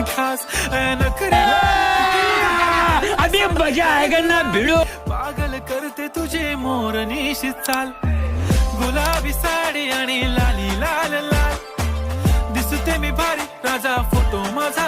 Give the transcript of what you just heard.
खास नखरे अभी मजा आएगा ना भिड़ो. पागल करते तुझे मोरनीशी चाल गुलाबी साडी आणि लाली लाल लाल दिसते मी भारी राजा फोटो माझा